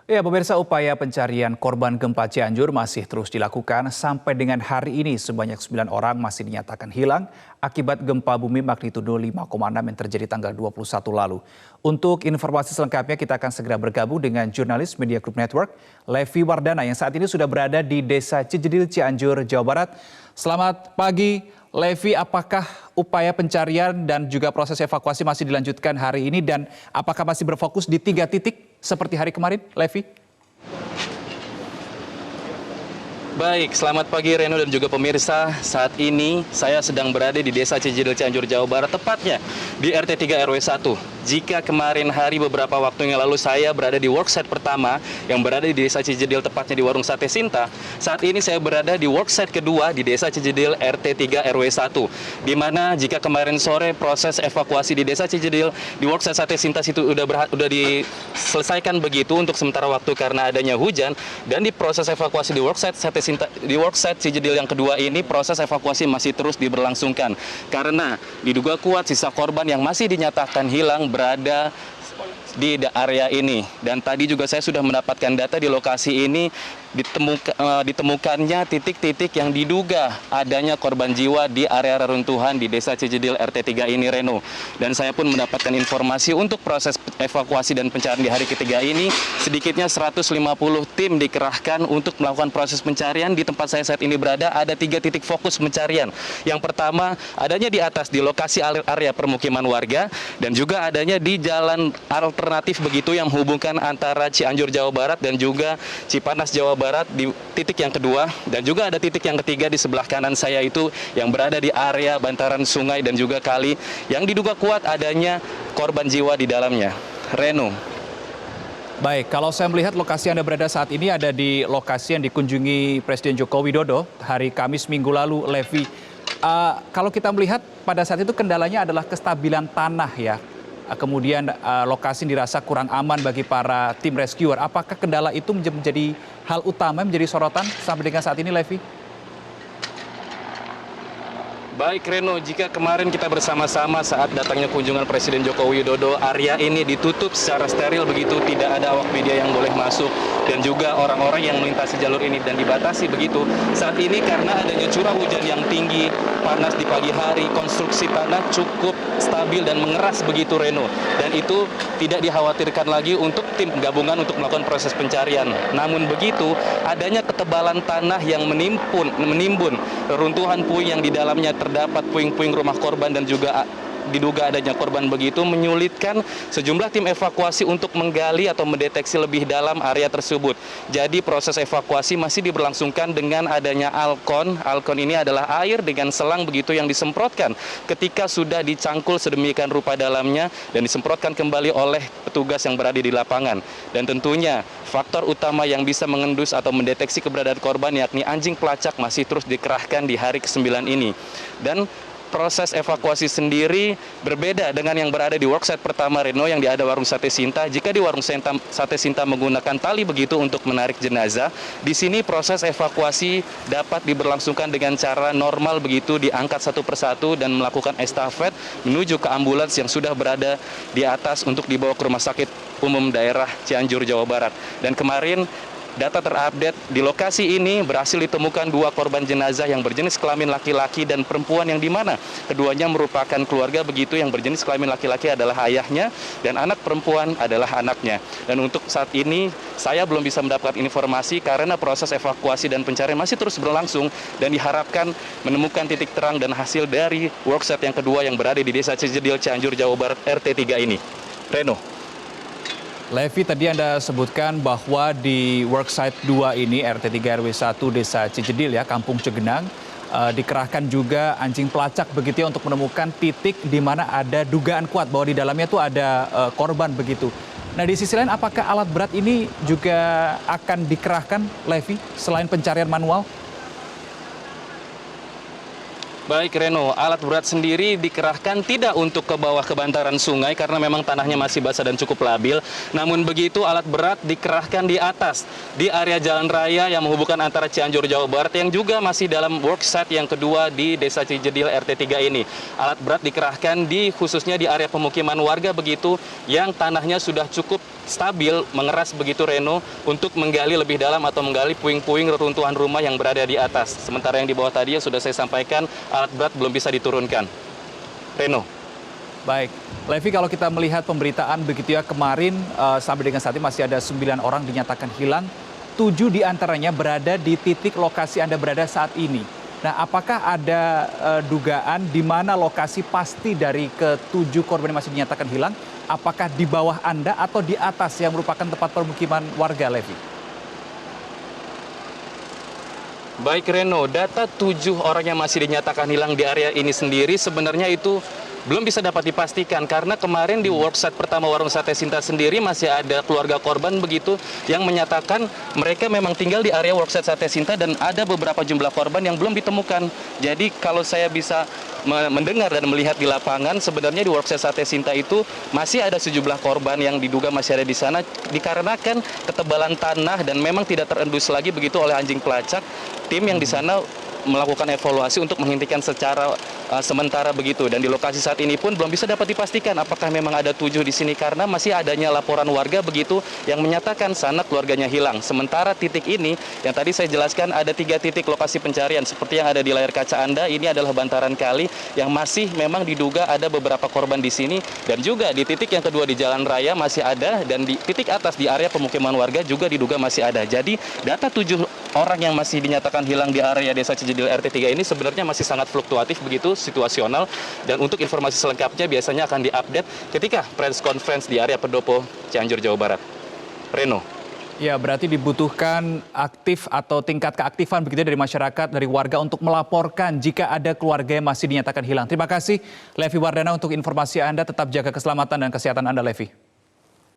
Ya, pemirsa, upaya pencarian korban gempa Cianjur masih terus dilakukan. Sampai dengan hari ini sebanyak 9 orang masih dinyatakan hilang akibat gempa bumi magnitudo 5,6 yang terjadi tanggal 21 lalu. Untuk informasi selengkapnya kita akan segera bergabung dengan jurnalis Media Group Network, Levi Wardana yang saat ini sudah berada di Desa Cijedil, Cianjur, Jawa Barat. Selamat pagi, Levi. Apakah upaya pencarian dan juga proses evakuasi masih dilanjutkan hari ini dan apakah masih berfokus di 3 titik seperti hari kemarin, Levi? Baik, selamat pagi Reno dan juga pemirsa. Saat ini saya sedang berada di Desa Cijedil, Cianjur, Jawa Barat, tepatnya di RT 3 RW 1. Jika kemarin hari beberapa waktu yang lalu saya berada di worksite pertama yang berada di Desa Cijedil, tepatnya di Warung Sate Sinta, saat ini saya berada di worksite kedua di Desa Cijedil RT 3 RW 1. Di mana jika kemarin sore proses evakuasi di Desa Cijedil di worksite Sate Sinta itu udah diselesaikan begitu untuk sementara waktu karena adanya hujan, dan di proses evakuasi di worksite Cijedil yang kedua ini proses evakuasi masih terus diberlangsungkan karena diduga kuat sisa korban yang masih dinyatakan hilang berada di area ini. Dan tadi juga saya sudah mendapatkan data di lokasi ini ditemukannya titik-titik yang diduga adanya korban jiwa di area reruntuhan di Desa Cijedil RT 3 ini, Reno. Dan saya pun mendapatkan informasi untuk proses evakuasi dan pencarian di hari ketiga ini sedikitnya 150 tim dikerahkan untuk melakukan proses pencarian. Di tempat saya saat ini berada ada 3 titik fokus pencarian. Yang pertama adanya di atas di lokasi area permukiman warga dan juga adanya di jalan alternatif begitu yang menghubungkan antara Cianjur Jawa Barat dan juga Cipanas Jawa Barat di titik yang kedua, dan juga ada titik yang ketiga di sebelah kanan saya itu yang berada di area bantaran sungai dan juga kali yang diduga kuat adanya korban jiwa di dalamnya. Reno. Baik, kalau saya melihat lokasi Anda berada saat ini ada di lokasi yang dikunjungi Presiden Joko Widodo hari Kamis minggu lalu, Levi. Kalau kita melihat pada saat itu kendalanya adalah kestabilan tanah ya. Kemudian lokasi dirasa kurang aman bagi para tim rescuer. Apakah kendala itu menjadi hal utama, menjadi sorotan sampai dengan saat ini, Levi? Baik Reno, jika kemarin kita bersama-sama saat datangnya kunjungan Presiden Joko Widodo, area ini ditutup secara steril begitu, tidak ada awak media yang boleh masuk dan juga orang-orang yang melintasi jalur ini dan dibatasi begitu. Saat ini karena adanya curah hujan yang tinggi, panas di pagi hari, konstruksi tanah cukup stabil dan mengeras begitu, Reno. Dan itu tidak dikhawatirkan lagi untuk tim gabungan untuk melakukan proses pencarian. Namun begitu, adanya ketebalan tanah yang menimbun reruntuhan puing yang di dalamnya terdapat puing-puing rumah korban dan juga diduga adanya korban begitu menyulitkan sejumlah tim evakuasi untuk menggali atau mendeteksi lebih dalam area tersebut. Jadi proses evakuasi masih diberlangsungkan dengan adanya alkon. Alkon ini adalah air dengan selang begitu yang disemprotkan ketika sudah dicangkul sedemikian rupa dalamnya dan disemprotkan kembali oleh petugas yang berada di lapangan. Dan tentunya faktor utama yang bisa mengendus atau mendeteksi keberadaan korban yakni anjing pelacak masih terus dikerahkan di hari ke-9 ini. Dan proses evakuasi sendiri berbeda dengan yang berada di worksite pertama, Reno, yang ada Warung Sate Sinta. Jika di Warung Sate Sinta menggunakan tali begitu untuk menarik jenazah, di sini proses evakuasi dapat diberlangsungkan dengan cara normal begitu, diangkat satu persatu dan melakukan estafet menuju ke ambulans yang sudah berada di atas untuk dibawa ke Rumah Sakit Umum Daerah Cianjur, Jawa Barat. Dan kemarin data terupdate di lokasi ini berhasil ditemukan 2 korban jenazah yang berjenis kelamin laki-laki dan perempuan yang dimana keduanya merupakan keluarga begitu, yang berjenis kelamin laki-laki adalah ayahnya dan anak perempuan adalah anaknya. Dan untuk saat ini saya belum bisa mendapatkan informasi karena proses evakuasi dan pencarian masih terus berlangsung dan diharapkan menemukan titik terang dan hasil dari worksite yang kedua yang berada di Desa Cijedil, Cianjur, Jawa Barat RT 3 ini. Reno. Levi, tadi Anda sebutkan bahwa di worksite 2 ini RT 3 RW 1 Desa Cijedil ya, Kampung Cegenang, dikerahkan juga anjing pelacak begitu ya untuk menemukan titik di mana ada dugaan kuat bahwa di dalamnya itu ada korban begitu. Nah, di sisi lain apakah alat berat ini juga akan dikerahkan, Levi, selain pencarian manual? Baik Reno, alat berat sendiri dikerahkan tidak untuk ke bawah ke bantaran sungai karena memang tanahnya masih basah dan cukup labil. Namun begitu alat berat dikerahkan di atas, di area jalan raya yang menghubungkan antara Cianjur, Jawa Barat yang juga masih dalam worksite yang kedua di Desa Cijedil RT 3 ini. Alat berat dikerahkan khususnya di area pemukiman warga begitu yang tanahnya sudah cukup stabil, mengeras begitu Reno, untuk menggali lebih dalam atau menggali puing-puing reruntuhan rumah yang berada di atas. Sementara yang di bawah tadi sudah saya sampaikan, alat berat belum bisa diturunkan. Reno. Baik, Levi, kalau kita melihat pemberitaan begitu ya kemarin sampai dengan saat ini masih ada 9 orang dinyatakan hilang, 7 diantaranya berada di titik lokasi Anda berada saat ini. Nah, apakah ada dugaan di mana lokasi pasti dari ke-7 korban yang masih dinyatakan hilang? Apakah di bawah Anda atau di atas yang merupakan tempat permukiman warga, Levi? Baik Reno, data 7 orang yang masih dinyatakan hilang di area ini sendiri sebenarnya itu belum bisa dapat dipastikan karena kemarin di worksite pertama Warung Sate Sinta sendiri masih ada keluarga korban begitu yang menyatakan mereka memang tinggal di area worksite Sate Sinta dan ada beberapa jumlah korban yang belum ditemukan. Jadi kalau saya bisa mendengar dan melihat di lapangan sebenarnya di worksite Sate Sinta itu masih ada sejumlah korban yang diduga masih ada di sana dikarenakan ketebalan tanah dan memang tidak terendus lagi begitu oleh anjing pelacak. Tim yang di sana melakukan evaluasi untuk menghentikan secara sementara begitu, dan di lokasi saat ini pun belum bisa dapat dipastikan apakah memang ada 7 di sini karena masih adanya laporan warga begitu yang menyatakan sanak keluarganya hilang. Sementara titik ini yang tadi saya jelaskan ada 3 titik lokasi pencarian seperti yang ada di layar kaca Anda, ini adalah bantaran kali yang masih memang diduga ada beberapa korban di sini, dan juga di titik yang kedua di jalan raya masih ada, dan di titik atas di area pemukiman warga juga diduga masih ada. Jadi data 7 orang yang masih dinyatakan hilang di area Desa Cijedil RT 3 ini sebenarnya masih sangat fluktuatif begitu, situasional, dan untuk informasi selengkapnya biasanya akan diupdate ketika press conference di area Pendopo, Cianjur, Jawa Barat. Reno. Ya, berarti dibutuhkan aktif atau tingkat keaktifan begitu dari masyarakat, dari warga untuk melaporkan jika ada keluarga yang masih dinyatakan hilang. Terima kasih Levi Wardana untuk informasi Anda, tetap jaga keselamatan dan kesehatan Anda, Levi.